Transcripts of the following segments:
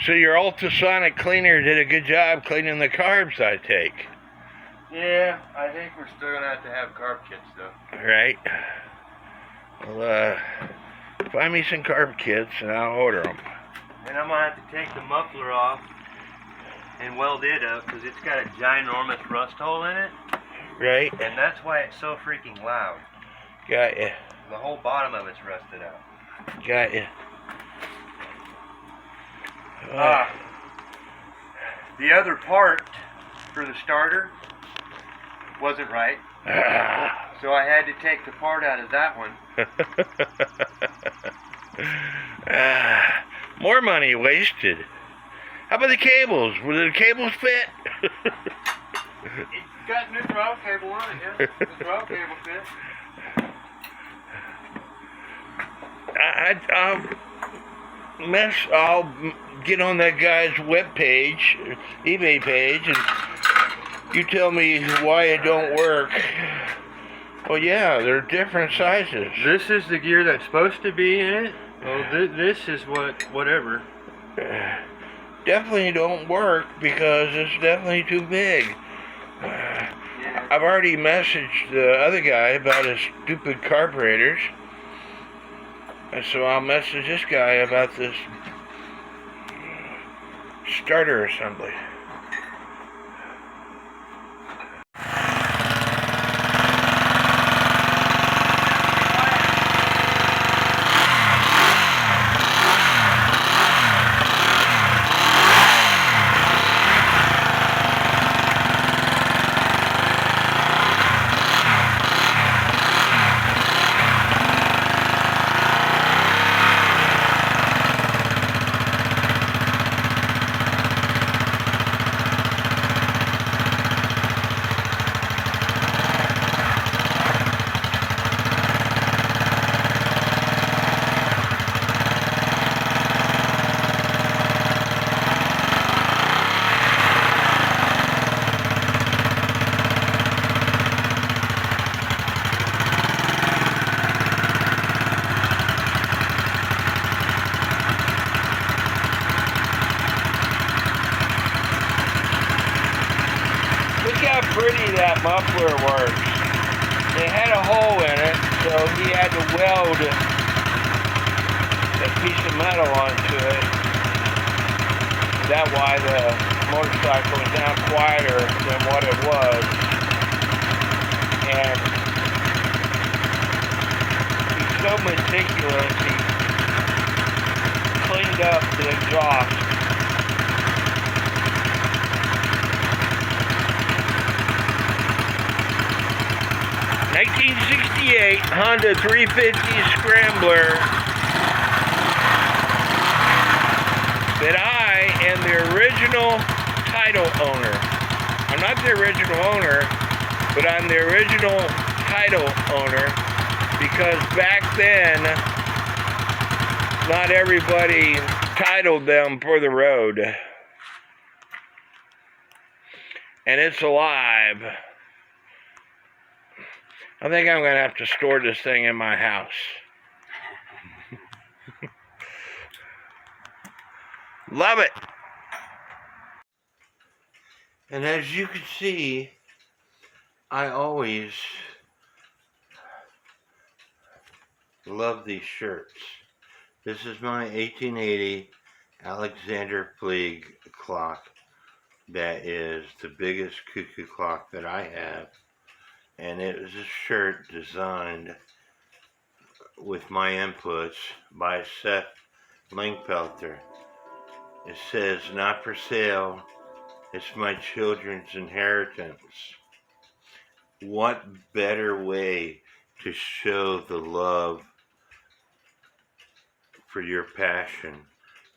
So your ultrasonic cleaner did a good job cleaning the carbs, I take. Yeah, I think we're still gonna have to have carb kits though. Right. Well, find me some carb kits and I'll order them. And I'm gonna have to take the muffler off and weld it up because it's got a ginormous rust hole in it. Right. And that's why it's so freaking loud. Got ya. The whole bottom of it's rusted out. Got ya. The other part for the starter wasn't right. So I had to take the part out of that one. More money wasted. How about the cables? Will the cables fit? It's got new throttle cable on it, yeah. The throttle cable fits. I'll get on that guy's web page, eBay page, and you tell me why it don't work. Well, yeah, they're different sizes. This is the gear that's supposed to be in it. Well, this is whatever. Definitely don't work because it's definitely too big. Yeah. I've already messaged the other guy about his stupid carburetors. And so I'll message this guy about this starter assembly. How pretty that muffler works. They had a hole in it, so he had to weld a piece of metal onto it. That's why the motorcycle is now quieter than what it was. And he's so meticulous, he cleaned up the exhaust. 1968 Honda 350 Scrambler that I am the original title owner. I'm not the original owner, but I'm the original title owner because back then, not everybody titled them for the road. And it's alive. I think I'm going to have to store this thing in my house. Love it. And as you can see, I always love these shirts. This is my 1880 Alexander Fleeg clock. That is the biggest cuckoo clock that I have. And it was a shirt designed with my inputs by Seth Linkfelter. It says, "Not for sale, it's my children's inheritance." What better way to show the love for your passion,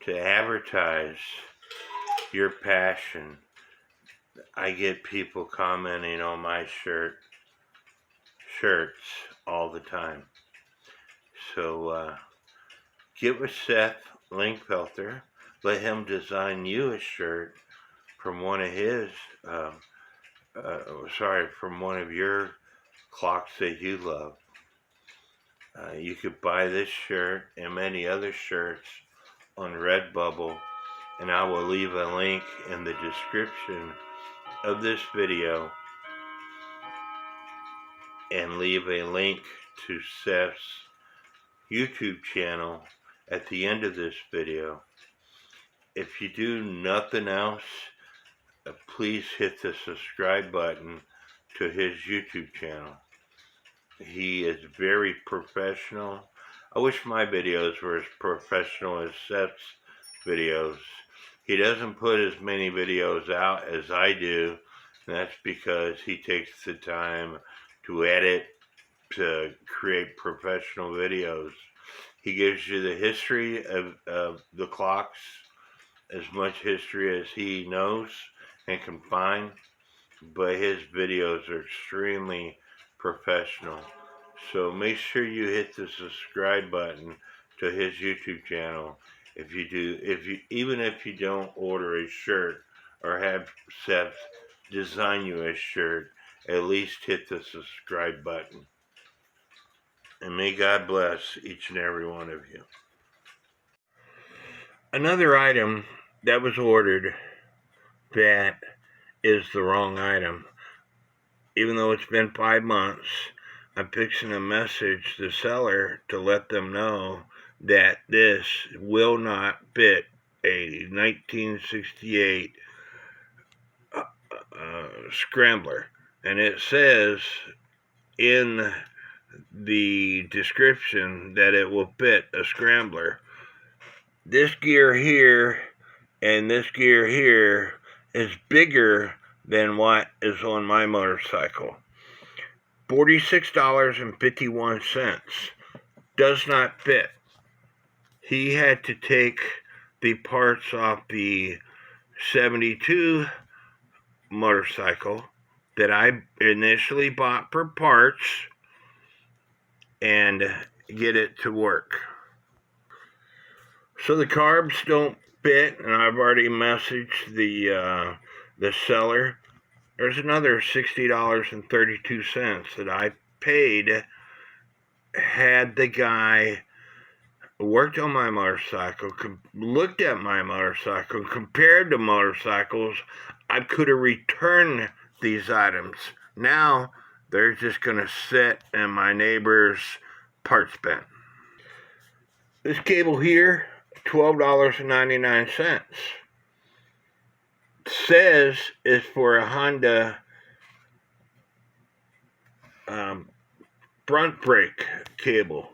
to advertise your passion. I get people commenting on my shirts all the time. So get with Seth Linkfelter, let him design you a shirt from one of his, from one of your clocks that you love. You could buy this shirt and many other shirts on Redbubble and I will leave a link in the description of this video and leave a link to Seth's YouTube channel at the end of this video. If you do nothing else, please hit the subscribe button to his YouTube channel. He is very professional. I wish my videos were as professional as Seth's videos. He doesn't put as many videos out as I do, and that's because he takes the time to edit, to create professional videos. He gives you the history of the clocks, as much history as he knows and can find, but his videos are extremely professional. So make sure you hit the subscribe button to his YouTube channel. Even if you don't order a shirt or have Seth design you a shirt, at least hit the subscribe button. And may God bless each and every one of you. Another item that was ordered that is the wrong item. Even though it's been 5 months, I'm fixing to message the seller to let them know that this will not fit a 1968 Scrambler. And it says in the description that it will fit a Scrambler. This gear here and this gear here is bigger than what is on my motorcycle. $46.51 does not fit. He had to take the parts off the 72 motorcycle that I initially bought for parts and get it to work. So the carbs don't fit, and I've already messaged the seller. There's another $60.32 that I paid had the guy worked on my motorcycle, looked at my motorcycle, compared the motorcycles. I could have returned these items. Now they're just going to sit in my neighbor's parts bin. This cable here, $12.99. Says it's for a Honda front brake cable.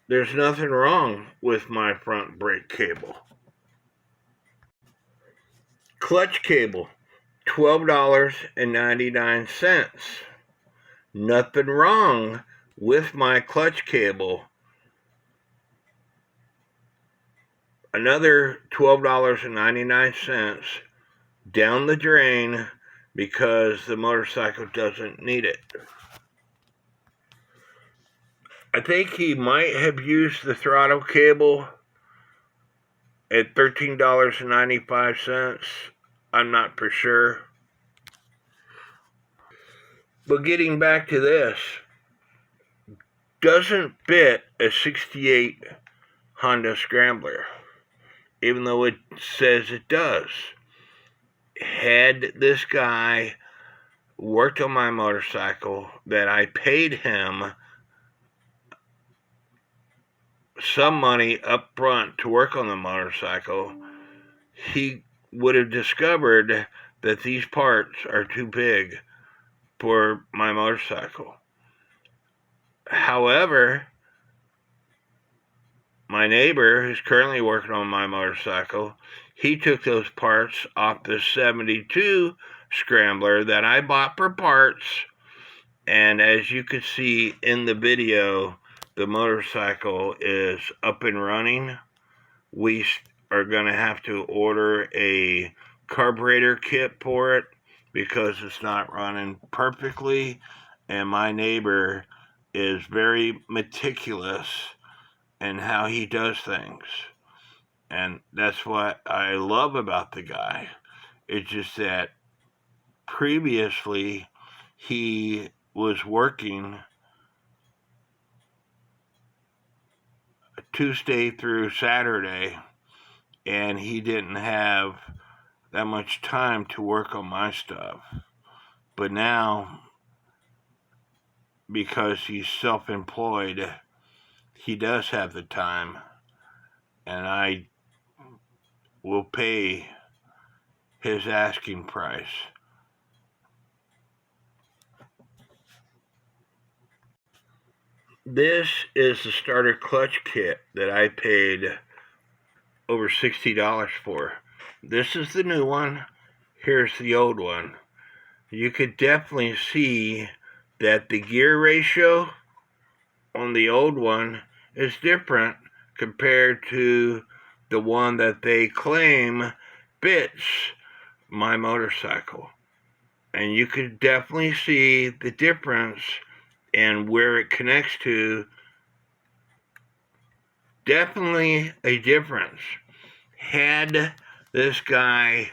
There's nothing wrong with my front brake cable. Clutch cable, $12.99. Nothing wrong with my clutch cable. Another $12.99 down the drain because the motorcycle doesn't need it. I think he might have used the throttle cable at $13.95. I'm not for sure. But getting back to this, doesn't fit a 68 Honda Scrambler, even though it says it does. Had this guy worked on my motorcycle that I paid him some money up front to work on the motorcycle, he would have discovered that these parts are too big for my motorcycle. However, my neighbor who's currently working on my motorcycle, he took those parts off the 72 Scrambler that I bought for parts, and as you can see in the video, the motorcycle is up and running. We are going to have to order a carburetor kit for it because it's not running perfectly, and my neighbor is very meticulous in how he does things, and that's what I love about the guy. It's just that previously he was working Tuesday through Saturday, and he didn't have that much time to work on my stuff. But now, because he's self-employed, he does have the time, and I will pay his asking price. This is the starter clutch kit that I paid over $60 for. This is the new one. Here's the old one. You could definitely see that the gear ratio on the old one is different compared to the one that they claim fits my motorcycle. And you could definitely see the difference and where it connects to. Definitely a difference. Had this guy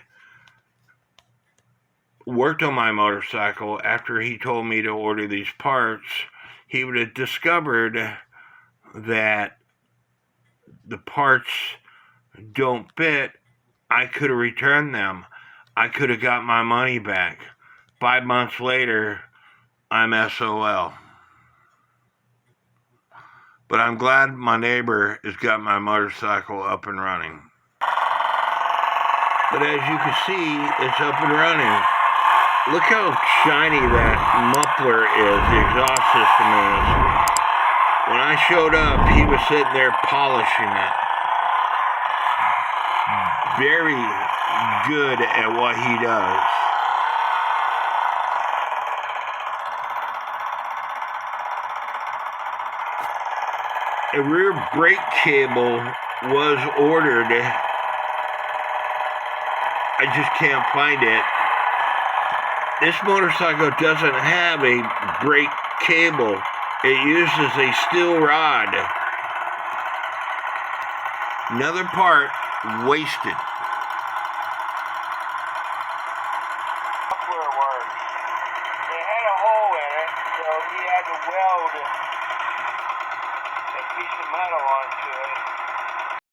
worked on my motorcycle after he told me to order these parts, he would have discovered that the parts don't fit. I could have returned them. I could have got my money back. 5 months later, I'm SOL. But I'm glad my neighbor has got my motorcycle up and running. But as you can see, it's up and running. Look how shiny that muffler is, the exhaust system is. When I showed up, he was sitting there polishing it. Very good at what he does. A rear brake cable was ordered. I just can't find it. This motorcycle doesn't have a brake cable. It uses a steel rod. Another part wasted. Software works. They had a hole in it, so he had to weld a piece of metal onto it.